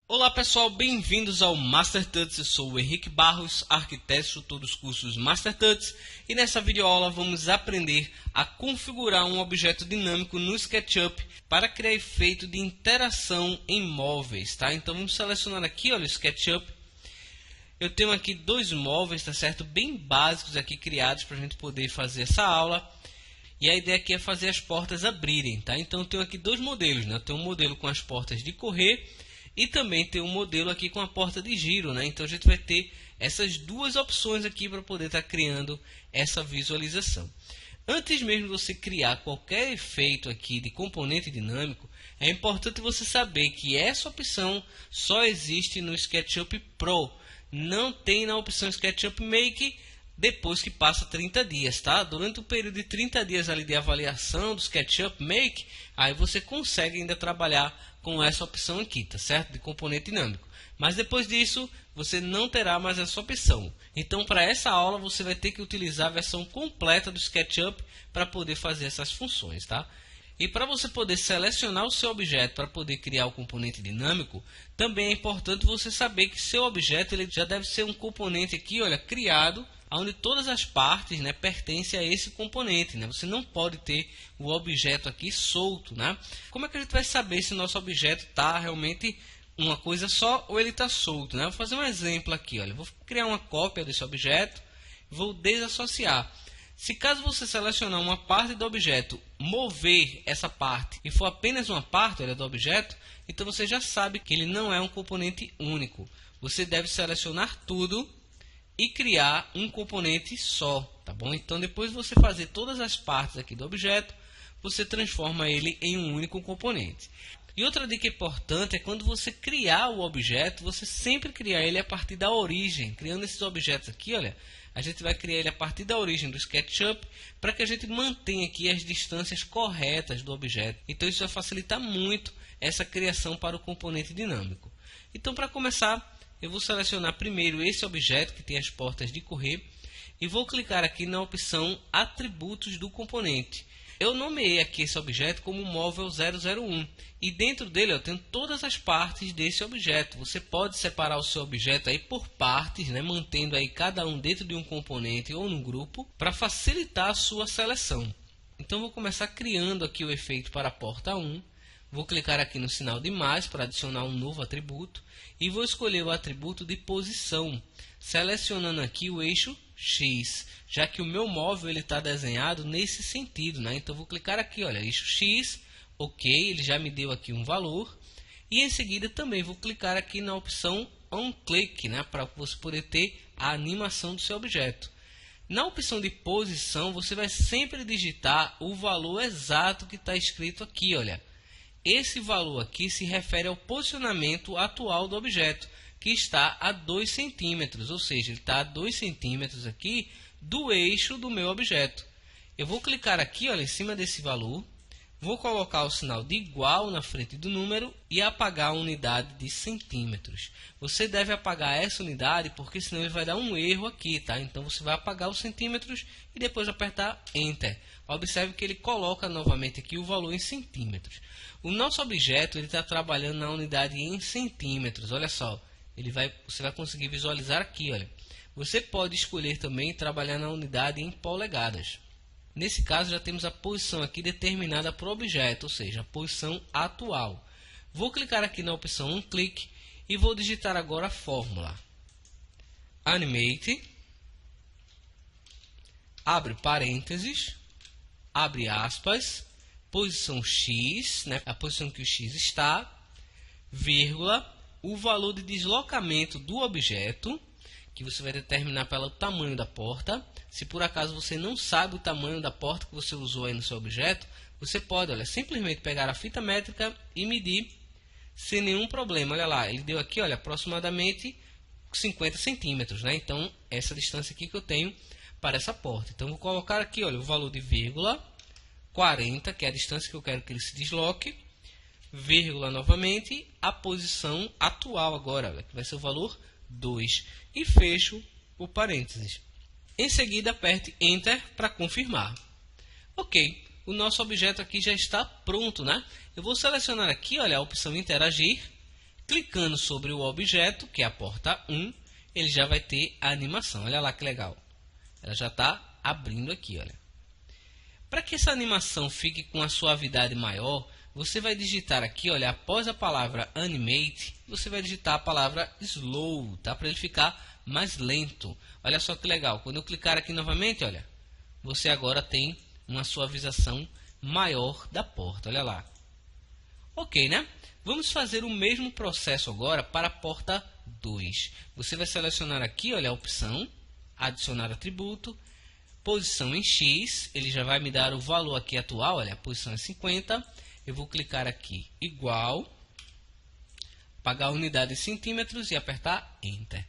Olá pessoal, bem-vindos ao Master Tuts. Eu sou o Henrique Barros, arquiteto, instrutor dos cursos Master Tuts, e nessa videoaula vamos aprender a configurar um objeto dinâmico no SketchUp para criar efeito de interação em móveis, tá? Então vamos selecionar aqui, olha, o SketchUp. Eu tenho aqui dois móveis, tá certo? Bem básicos aqui criados para a gente poder fazer essa aula. E a ideia aqui é fazer as portas abrirem, tá? Então eu tenho aqui dois modelos, né? Eu tenho um modelo com as portas de correr e também tem um modelo aqui com a porta de giro, né? Então a gente vai ter essas duas opções aqui para poder estar criando essa visualização. Antes mesmo de você criar qualquer efeito aqui de componente dinâmico, é importante você saber que essa opção só existe no SketchUp Pro. Não tem na opção SketchUp Make depois que passa 30 dias, tá? Durante o período de 30 dias ali de avaliação do SketchUp Make, aí você consegue ainda trabalhar com essa opção aqui, tá certo? De componente dinâmico. Mas depois disso, você não terá mais essa opção. Então, para essa aula, você vai ter que utilizar a versão completa do SketchUp para poder fazer essas funções, tá? E para você poder selecionar o seu objeto para poder criar o componente dinâmico, também é importante você saber que seu objeto ele já deve ser um componente aqui, olha, criado, onde todas as partes, né, pertencem a esse componente, né? Você não pode ter o objeto aqui solto, né? Como é que a gente vai saber se o nosso objeto está realmente uma coisa só ou ele está solto, né? Vou fazer um exemplo aqui, olha, vou criar uma cópia desse objeto, vou desassociar. Se caso você selecionar uma parte do objeto, mover essa parte e for apenas uma parte, olha, do objeto, então você já sabe que ele não é um componente único. Você deve selecionar tudo e criar um componente só, tá bom? Então depois de você fazer todas as partes aqui do objeto, você transforma ele em um único componente. E outra dica importante é quando você criar o objeto, você sempre criar ele a partir da origem. Criando esses objetos aqui, olha, a gente vai criar ele a partir da origem do SketchUp para que a gente mantenha aqui as distâncias corretas do objeto. Então isso vai facilitar muito essa criação para o componente dinâmico. Então para começar, eu vou selecionar primeiro esse objeto que tem as portas de correr e vou clicar aqui na opção Atributos do componente. Eu nomeei aqui esse objeto como móvel 001 e dentro dele eu tenho todas as partes desse objeto. Você pode separar o seu objeto aí por partes, né, mantendo aí cada um dentro de um componente ou num grupo para facilitar a sua seleção. Então vou começar criando aqui o efeito para a porta 1. Vou clicar aqui no sinal de mais para adicionar um novo atributo e vou escolher o atributo de posição, selecionando aqui o eixo X, já que o meu móvel está desenhado nesse sentido, né? Então vou clicar aqui, olha, eixo X, ok, ele já me deu aqui um valor e em seguida também vou clicar aqui na opção On Click, né? Para você poder ter a animação do seu objeto. Na opção de posição você vai sempre digitar o valor exato que está escrito aqui, olha. Esse valor aqui se refere ao posicionamento atual do objeto, que está a 2 centímetros, ou seja, ele está a 2 centímetros aqui do eixo do meu objeto. Eu vou clicar aqui, olha, em cima desse valor, vou colocar o sinal de igual na frente do número e apagar a unidade de centímetros. Você deve apagar essa unidade porque senão ele vai dar um erro aqui, tá? Então você vai apagar os centímetros e depois apertar Enter. Observe que ele coloca novamente aqui o valor em centímetros. O nosso objeto está trabalhando na unidade em centímetros. Olha só, você vai conseguir visualizar aqui. Olha. Você pode escolher também trabalhar na unidade em polegadas. Nesse caso, já temos a posição aqui determinada para o objeto, ou seja, a posição atual. Vou clicar aqui na opção On Click e vou digitar agora a fórmula. Animate, abre parênteses, abre aspas, posição X, né, a posição que o X está, vírgula, o valor de deslocamento do objeto, que você vai determinar pelo tamanho da porta. Se por acaso você não sabe o tamanho da porta que você usou aí no seu objeto, você pode, olha, simplesmente pegar a fita métrica e medir sem nenhum problema. Olha lá, ele deu aqui, olha, aproximadamente 50 centímetros, né? Então, essa distância aqui que eu tenho para essa porta. Então, vou colocar aqui, olha, o valor de vírgula 40, que é a distância que eu quero que ele se desloque, vírgula novamente, a posição atual agora, olha, que vai ser o valor 2, e fecho o parênteses. Em seguida, aperte Enter para confirmar. Ok, o nosso objeto aqui já está pronto, né? Eu vou selecionar aqui, olha, a opção Interagir, Clicando sobre o objeto, que é a porta 1, ele já vai ter a animação. Olha lá que legal. Ela já está abrindo aqui, olha. Para que essa animação fique com a suavidade maior, você vai digitar aqui, olha, após a palavra animate, você vai digitar a palavra slow, tá? Para ele ficar mais lento. Olha só que legal. Quando eu clicar aqui novamente, olha, você agora tem uma suavização maior da porta. Olha lá. Ok, né? Vamos fazer o mesmo processo agora para a porta 2. Você vai selecionar aqui, olha, a opção adicionar atributo, posição em X, ele já vai me dar o valor aqui atual, olha, a posição é 50. Eu vou clicar aqui igual, apagar a unidade em centímetros e apertar Enter.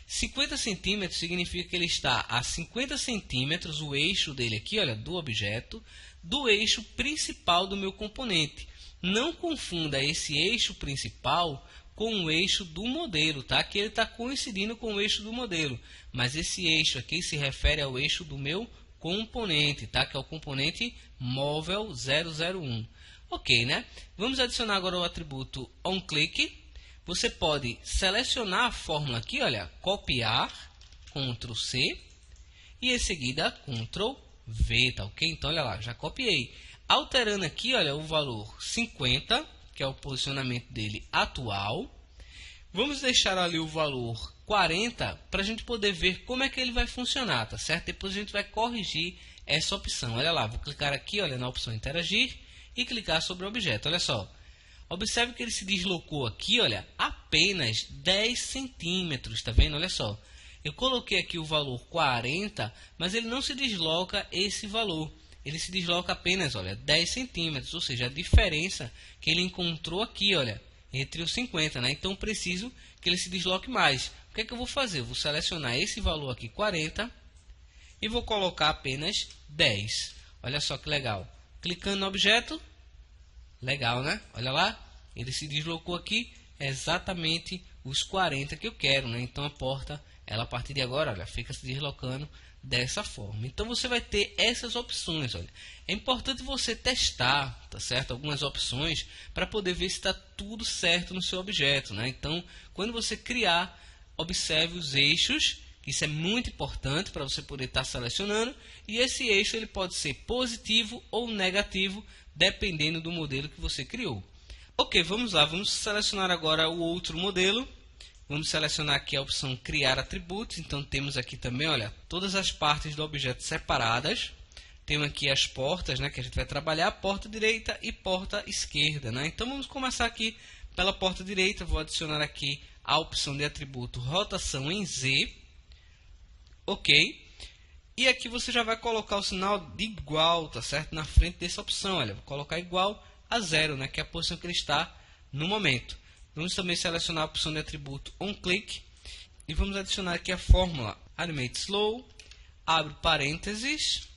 50 centímetros significa que ele está a 50 centímetros, o eixo dele aqui, olha, do objeto, do eixo principal do meu componente. Não confunda esse eixo principal com o eixo do modelo, tá? Que ele está coincidindo com o eixo do modelo. Mas esse eixo aqui se refere ao eixo do meu componente, tá? Que é o componente móvel 001. Ok, né? Vamos adicionar agora o atributo onClick. Você pode selecionar a fórmula aqui, olha, copiar, Ctrl C e em seguida Ctrl V, tá ok? Então, olha lá, já copiei. Alterando aqui, olha, o valor 50, que é o posicionamento dele atual. Vamos deixar ali o valor 40 para a gente poder ver como é que ele vai funcionar, tá certo? Depois a gente vai corrigir essa opção. Olha lá, vou clicar aqui, olha, na opção interagir e clicar sobre o objeto. Olha só, observe que ele se deslocou aqui, olha, apenas 10 centímetros, tá vendo? Olha só, eu coloquei aqui o valor 40, mas ele não se desloca esse valor. Ele se desloca apenas, olha, 10 centímetros, ou seja, a diferença que ele encontrou aqui, olha, entre os 50, né? Então, preciso que ele se desloque mais. O que é que eu vou fazer? Eu vou selecionar esse valor aqui, 40, e vou colocar apenas 10. Olha só que legal. Clicando no objeto, legal, né? Olha lá, ele se deslocou aqui exatamente os 40 que eu quero, né? Então, a porta, ela a partir de agora, olha, fica se deslocando dessa forma. Então você vai ter essas opções, olha. É importante você testar, tá certo? Algumas opções para poder ver se está tudo certo no seu objeto, né? Então, quando você criar, observe os eixos, que isso é muito importante para você poder estar selecionando, e esse eixo ele pode ser positivo ou negativo, dependendo do modelo que você criou. Ok, vamos lá, vamos selecionar agora o outro modelo. Vamos selecionar aqui a opção criar atributos. Então temos aqui também, olha, todas as partes do objeto separadas. Temos aqui as portas, né, que a gente vai trabalhar, porta direita e porta esquerda, né? Então vamos começar aqui pela porta direita. Vou adicionar aqui a opção de atributo rotação em Z. Ok. E aqui você já vai colocar o sinal de igual, tá certo? Na frente dessa opção, olha, vou colocar igual a 0, né, que é a posição que ele está no momento. Vamos também selecionar a opção de atributo onClick e vamos adicionar aqui a fórmula Animate Slow, abre parênteses,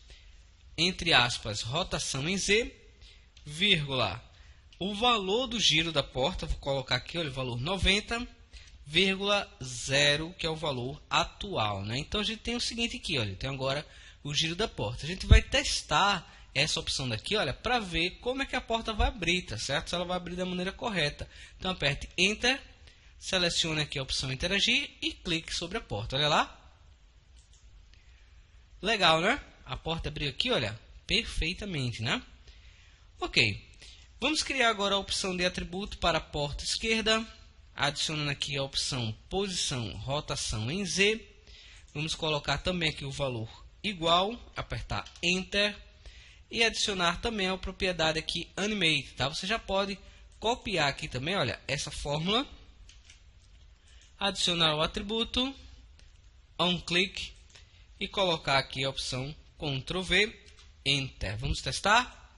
entre aspas, rotação em Z, vírgula, o valor do giro da porta, vou colocar aqui, olha, o valor 90, vírgula 0, que é o valor atual, né? Então a gente tem o seguinte aqui, olha, tem agora o giro da porta. A gente vai testar essa opção daqui, olha, para ver como é que a porta vai abrir, tá certo? Se ela vai abrir da maneira correta. Então aperte Enter, selecione aqui a opção interagir e clique sobre a porta. Olha lá. Legal, né? A porta abriu aqui, olha, perfeitamente, né? Ok. Vamos criar agora a opção de atributo para a porta esquerda, adicionando aqui a opção posição, rotação em Z. Vamos colocar também aqui o valor igual, apertar Enter. E adicionar também a propriedade aqui Animate, tá? Você já pode copiar aqui também, olha, essa fórmula. Adicionar o atributo onClick e colocar aqui a opção Ctrl V, Enter. Vamos testar?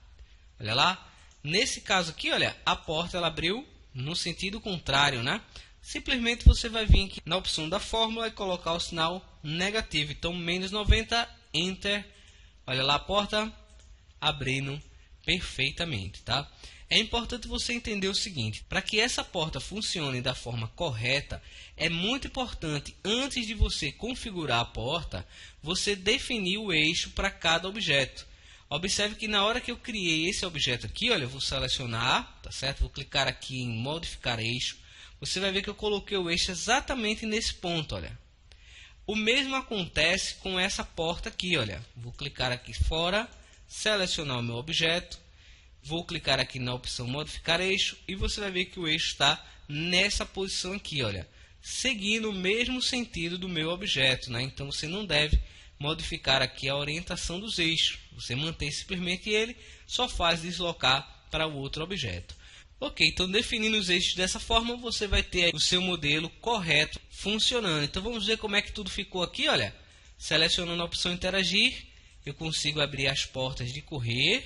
Olha lá. Nesse caso aqui, olha, a porta ela abriu no sentido contrário, né? Simplesmente você vai vir aqui na opção da fórmula e colocar o sinal negativo. Então, menos 90, Enter. Olha lá a porta abrindo perfeitamente, tá? É importante você entender o seguinte, para que essa porta funcione da forma correta, é muito importante, antes de você configurar a porta, você definir o eixo para cada objeto. Observe que na hora que eu criei esse objeto aqui, olha, eu vou selecionar, tá certo? Vou clicar aqui em modificar eixo, você vai ver que eu coloquei o eixo exatamente nesse ponto, olha. O mesmo acontece com essa porta aqui, olha. Vou clicar aqui fora, selecionar o meu objeto, vou clicar aqui na opção modificar eixo e você vai ver que o eixo está nessa posição aqui, olha, seguindo o mesmo sentido do meu objeto, né? Então você não deve modificar aqui a orientação dos eixos, você mantém simplesmente ele, só faz deslocar para o outro objeto. Ok, então definindo os eixos dessa forma, você vai ter o seu modelo correto funcionando. Então vamos ver como é que tudo ficou aqui, olha. Selecionando a opção interagir, eu consigo abrir as portas de correr,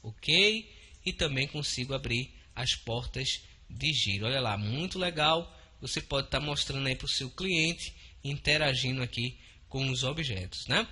ok, e também consigo abrir as portas de giro. Olha lá, muito legal. Você pode estar mostrando aí para o seu cliente, interagindo aqui com os objetos, né?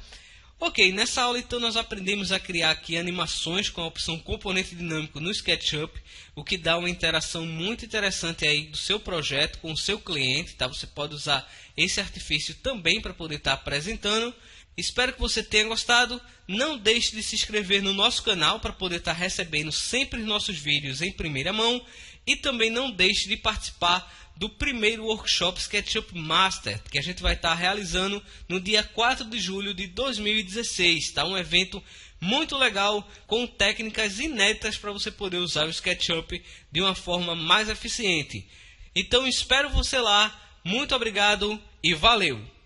Ok, nessa aula então nós aprendemos a criar aqui animações com a opção componente dinâmico no SketchUp, o que dá uma interação muito interessante aí do seu projeto com o seu cliente, tá? Você pode usar esse artifício também para poder estar apresentando. Espero que você tenha gostado. Não deixe de se inscrever no nosso canal para poder estar recebendo sempre os nossos vídeos em primeira mão. E também não deixe de participar do primeiro workshop SketchUp Master, que a gente vai estar realizando no dia 4 de julho de 2016. Tá? Um evento muito legal, com técnicas inéditas para você poder usar o SketchUp de uma forma mais eficiente. Então espero você lá. Muito obrigado e valeu!